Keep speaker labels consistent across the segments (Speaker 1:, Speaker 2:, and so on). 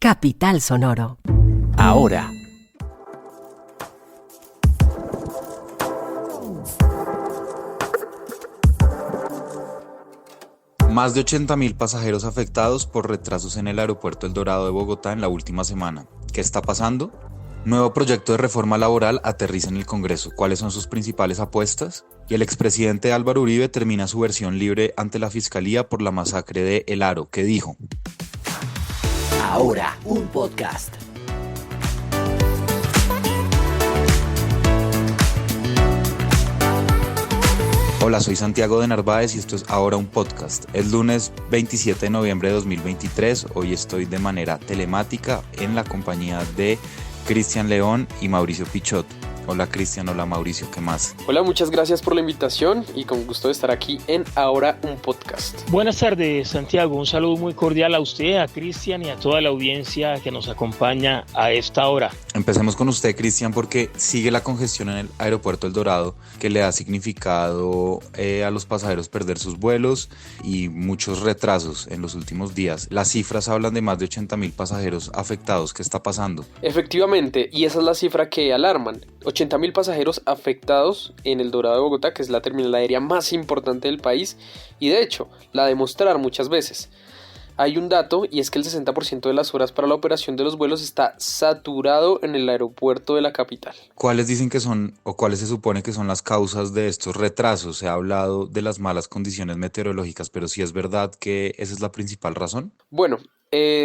Speaker 1: Capital Sonoro.
Speaker 2: Ahora.
Speaker 3: Más de 80.000 pasajeros afectados por retrasos en el aeropuerto El Dorado de Bogotá en la última semana. ¿Qué está pasando? Nuevo proyecto de reforma laboral aterriza en el Congreso. ¿Cuáles son sus principales apuestas? Y el expresidente Álvaro Uribe termina su versión libre ante la Fiscalía por la masacre de El Aro. ¿Qué dijo?
Speaker 2: Ahora, un podcast.
Speaker 3: Hola, soy Santiago de Narváez y esto es Ahora un podcast. Es lunes 27 de noviembre de 2023. Hoy estoy de manera telemática en la compañía de Cristian León y Mauricio Pichot. Hola Cristian, hola Mauricio, ¿qué más?
Speaker 4: Hola, muchas gracias por la invitación y con gusto de estar aquí en Ahora un podcast.
Speaker 5: Buenas tardes, Santiago. Un saludo muy cordial a usted, a Cristian y a toda la audiencia que nos acompaña a esta hora.
Speaker 3: Empecemos con usted, Cristian, porque sigue la congestión en el aeropuerto El Dorado, que le ha significado a los pasajeros perder sus vuelos y muchos retrasos en los últimos días. Las cifras hablan de más de 80.000 pasajeros afectados. ¿Qué está pasando?
Speaker 4: Efectivamente, y esa es la cifra que alarman. 80.000 pasajeros afectados en El Dorado de Bogotá, que es la terminal aérea más importante del país y de hecho la de mostrar muchas veces. Hay un dato y es que el 60% de las horas para la operación de los vuelos está saturado en el aeropuerto de la capital.
Speaker 3: ¿Cuáles dicen que son o cuáles se supone que son las causas de estos retrasos? Se ha hablado de las malas condiciones meteorológicas, pero ¿sí es verdad que esa es la principal razón?
Speaker 4: Bueno,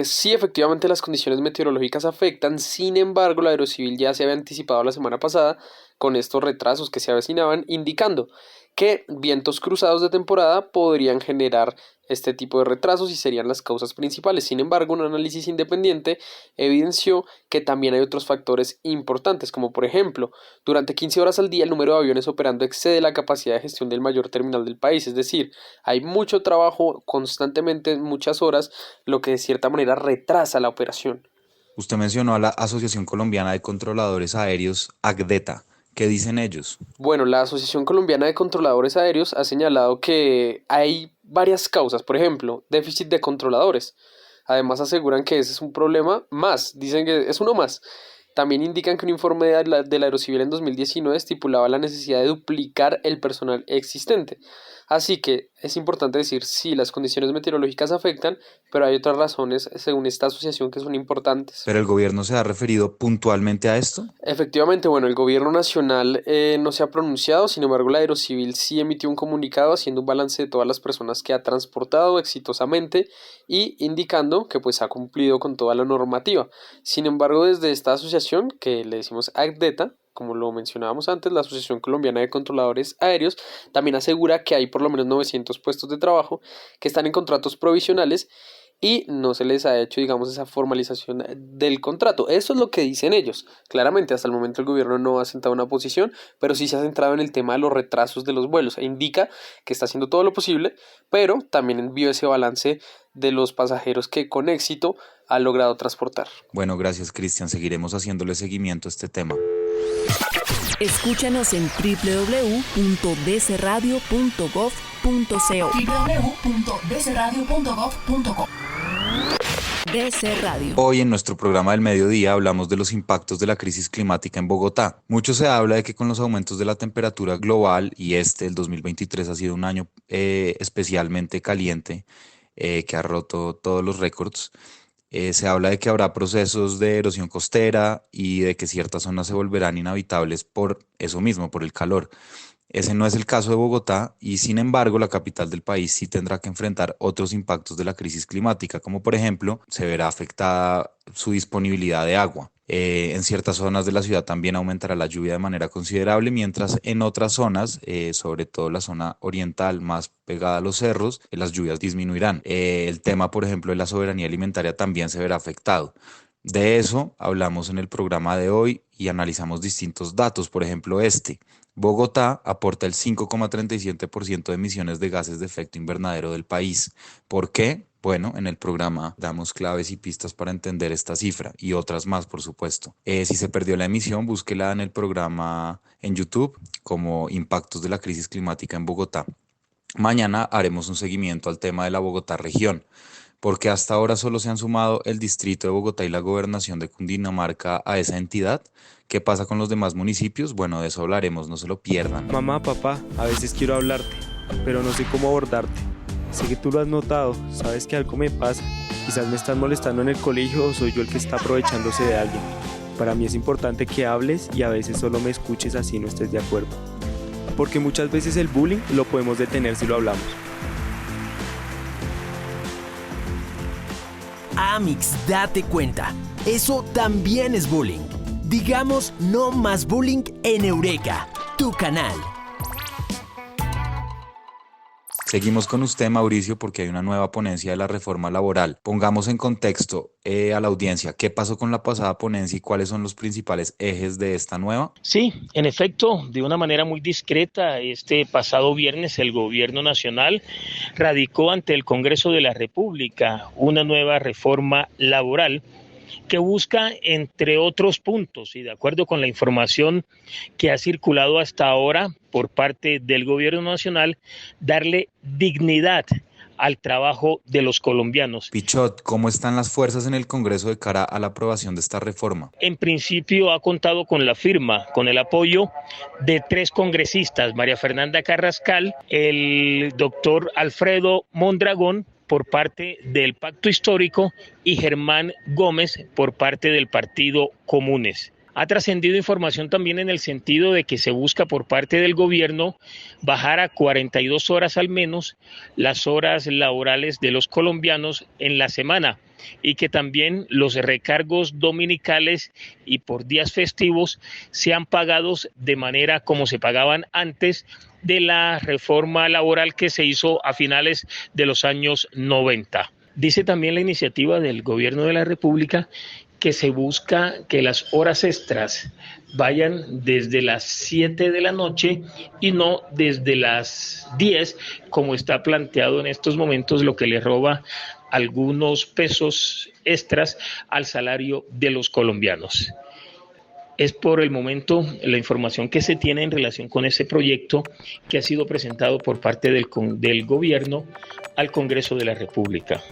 Speaker 4: sí, efectivamente las condiciones meteorológicas afectan, sin embargo la Aerocivil ya se había anticipado la semana pasada con estos retrasos que se avecinaban, indicando que vientos cruzados de temporada podrían generar este tipo de retrasos y serían las causas principales. Sin embargo, un análisis independiente evidenció que también hay otros factores importantes, como por ejemplo, durante 15 horas al día el número de aviones operando excede la capacidad de gestión del mayor terminal del país, es decir, hay mucho trabajo constantemente, muchas horas, lo que de cierta manera retrasa la operación.
Speaker 3: Usted mencionó a la Asociación Colombiana de Controladores Aéreos, ACDETA. ¿Qué dicen ellos?
Speaker 4: Bueno, la Asociación Colombiana de Controladores Aéreos ha señalado que hay varias causas, por ejemplo, déficit de controladores. Además aseguran que ese es un problema más, dicen que es uno más. También indican que un informe de la Aerocivil en 2019 estipulaba la necesidad de duplicar el personal existente. Así que es importante decir, sí, las condiciones meteorológicas afectan, pero hay otras razones, según esta asociación, que son importantes.
Speaker 3: ¿Pero el gobierno se ha referido puntualmente a esto?
Speaker 4: Efectivamente, bueno, el gobierno nacional no se ha pronunciado, sin embargo la Aerocivil sí emitió un comunicado haciendo un balance de todas las personas que ha transportado exitosamente y indicando que pues ha cumplido con toda la normativa. Sin embargo, desde esta asociación, que le decimos ACDETA, como lo mencionábamos antes, la Asociación Colombiana de Controladores Aéreos también asegura que hay por lo menos 900 puestos de trabajo que están en contratos provisionales y no se les ha hecho, digamos, esa formalización del contrato. Eso es lo que dicen ellos. Claramente, hasta el momento el gobierno no ha sentado una posición, pero sí se ha centrado en el tema de los retrasos de los vuelos. E indica que está haciendo todo lo posible, pero también vio ese balance de los pasajeros que con éxito ha logrado transportar.
Speaker 3: Bueno, gracias Cristian. Seguiremos haciéndole seguimiento a este tema.
Speaker 1: Escúchanos en www.dcradio.gov.co.
Speaker 6: www.dcradio.gov.co.
Speaker 1: DC Radio.
Speaker 3: Hoy en nuestro programa del mediodía hablamos de los impactos de la crisis climática en Bogotá. Mucho se habla de que con los aumentos de la temperatura global y el 2023 ha sido un año especialmente caliente, que ha roto todos los récords. Se habla de que habrá procesos de erosión costera y de que ciertas zonas se volverán inhabitables por eso mismo, por el calor. Ese no es el caso de Bogotá y sin embargo la capital del país sí tendrá que enfrentar otros impactos de la crisis climática, como por ejemplo se verá afectada su disponibilidad de agua. En ciertas zonas de la ciudad también aumentará la lluvia de manera considerable, mientras en otras zonas, sobre todo la zona oriental más pegada a los cerros, las lluvias disminuirán. El tema, por ejemplo, de la soberanía alimentaria también se verá afectado. De eso hablamos en el programa de hoy y analizamos distintos datos, por ejemplo Bogotá aporta el 5,37% de emisiones de gases de efecto invernadero del país. ¿Por qué? Bueno, en el programa damos claves y pistas para entender esta cifra y otras más, por supuesto. Si se perdió la emisión, búsquela en el programa en YouTube como Impactos de la Crisis Climática en Bogotá. Mañana haremos un seguimiento al tema de la Bogotá región, ¿Por qué hasta ahora solo se han sumado el distrito de Bogotá y la gobernación de Cundinamarca a esa entidad? ¿Qué pasa con los demás municipios? Bueno, de eso hablaremos, no se lo pierdan.
Speaker 6: Mamá, papá, a veces quiero hablarte, pero no sé cómo abordarte. Sé que tú lo has notado, sabes que algo me pasa. Quizás me están molestando en el colegio o soy yo el que está aprovechándose de alguien. Para mí es importante que hables y a veces solo me escuches así no estés de acuerdo. Porque muchas veces el bullying lo podemos detener si lo hablamos.
Speaker 2: Amix, date cuenta, eso también es bullying. Digamos no más bullying en Eureka, tu canal.
Speaker 3: Seguimos con usted, Mauricio, porque hay una nueva ponencia de la reforma laboral. Pongamos en contexto a la audiencia, ¿qué pasó con la pasada ponencia y cuáles son los principales ejes de esta nueva?
Speaker 5: Sí, en efecto, de una manera muy discreta, este pasado viernes el Gobierno Nacional radicó ante el Congreso de la República una nueva reforma laboral que busca, entre otros puntos, y de acuerdo con la información que ha circulado hasta ahora por parte del Gobierno Nacional, darle dignidad al trabajo de los colombianos.
Speaker 3: Pichot, ¿cómo están las fuerzas en el Congreso de cara a la aprobación de esta reforma?
Speaker 5: En principio ha contado con la firma, con el apoyo de 3 congresistas, María Fernanda Carrascal, el doctor Alfredo Mondragón, por parte del Pacto Histórico, y Germán Gómez por parte del Partido Comunes. Ha trascendido información también en el sentido de que se busca por parte del gobierno bajar a 42 horas al menos las horas laborales de los colombianos en la semana y que también los recargos dominicales y por días festivos sean pagados de manera como se pagaban antes de la reforma laboral que se hizo a finales de los años 90. Dice también la iniciativa del Gobierno de la República que se busca que las horas extras vayan desde las 7 de la noche y no desde las 10, como está planteado en estos momentos, lo que le roba algunos pesos extras al salario de los colombianos. Es por el momento la información que se tiene en relación con ese proyecto que ha sido presentado por parte del gobierno al Congreso de la República.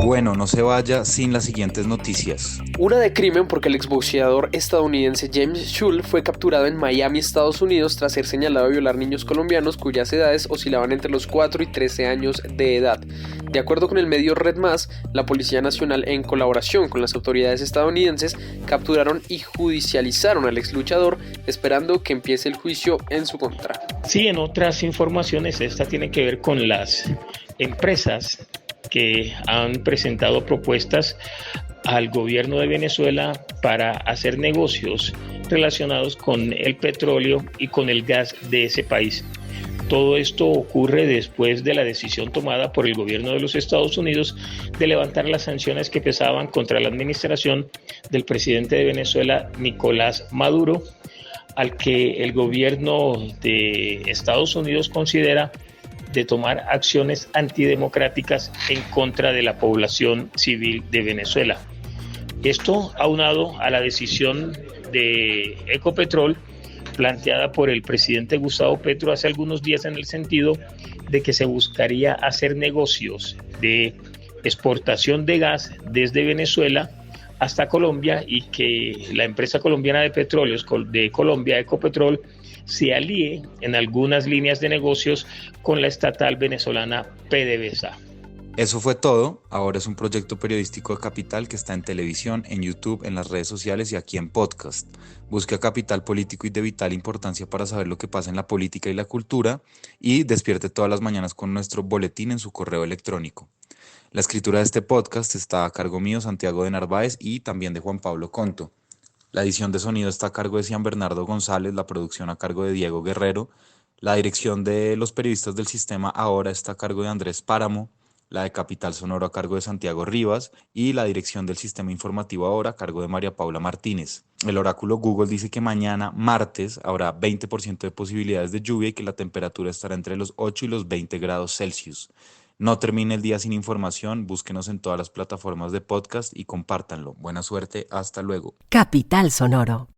Speaker 3: Bueno, no se vaya sin las siguientes noticias.
Speaker 4: Una de crimen porque el exboxeador estadounidense James Shull fue capturado en Miami, Estados Unidos, tras ser señalado de violar niños colombianos cuyas edades oscilaban entre los 4 y 13 años de edad. De acuerdo con el medio Red Más, la Policía Nacional, en colaboración con las autoridades estadounidenses, capturaron y judicializaron al exluchador, esperando que empiece el juicio en su contra.
Speaker 5: Sí, en otras informaciones, esta tiene que ver con las empresas que han presentado propuestas al gobierno de Venezuela para hacer negocios relacionados con el petróleo y con el gas de ese país. Todo esto ocurre después de la decisión tomada por el gobierno de los Estados Unidos de levantar las sanciones que pesaban contra la administración del presidente de Venezuela, Nicolás Maduro, al que el gobierno de Estados Unidos considera de tomar acciones antidemocráticas en contra de la población civil de Venezuela. Esto aunado a la decisión de Ecopetrol planteada por el presidente Gustavo Petro hace algunos días, en el sentido de que se buscaría hacer negocios de exportación de gas desde Venezuela hasta Colombia y que la empresa colombiana de petróleos de Colombia, Ecopetrol, se alíe en algunas líneas de negocios con la estatal venezolana PDVSA.
Speaker 3: Eso fue todo. Ahora es un proyecto periodístico de Capital que está en televisión, en YouTube, en las redes sociales y aquí en podcast. Busque a Capital Político y de vital importancia para saber lo que pasa en la política y la cultura y despierte todas las mañanas con nuestro boletín en su correo electrónico. La escritura de este podcast está a cargo mío, Santiago de Narváez, y también de Juan Pablo Conto. La edición de sonido está a cargo de Cian Bernardo González, la producción a cargo de Diego Guerrero, la dirección de los periodistas del sistema ahora está a cargo de Andrés Páramo, la de Capital Sonoro a cargo de Santiago Rivas y la dirección del sistema informativo ahora a cargo de María Paula Martínez. El oráculo Google dice que mañana, martes, habrá 20% de posibilidades de lluvia y que la temperatura estará entre los 8 y los 20 grados Celsius. No termine el día sin información, búsquenos en todas las plataformas de podcast y compártanlo. Buena suerte, hasta luego.
Speaker 1: Capital Sonoro.